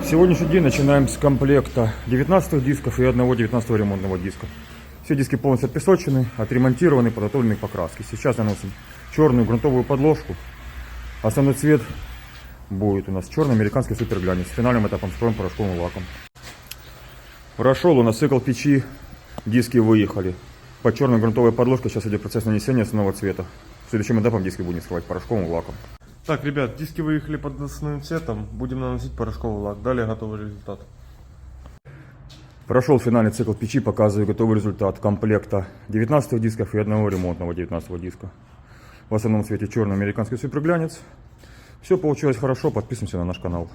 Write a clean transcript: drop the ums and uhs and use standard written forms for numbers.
Сегодняшний день начинаем с комплекта 19 дисков и одного 19 ремонтного диска. Все диски полностью отпесочены, отремонтированы, подготовлены к покраске. Сейчас наносим черную грунтовую подложку. Основной цвет будет у нас черный американский суперглянец. С финальным этапом строим порошковым лаком. Прошел у нас цикл печи, диски выехали. По черной грунтовой подложке сейчас идет процесс нанесения основного цвета. Следующим этапом диски будем скрывать порошковым лаком. Так, ребят, диски выехали под основным цветом. Будем наносить порошковый лак. Далее готовый результат. Прошел финальный цикл печи, показываю готовый результат комплекта 19 дисков и одного ремонтного 19 диска. В основном цвете черный американский суперглянец. Все получилось хорошо, подписываемся на наш канал.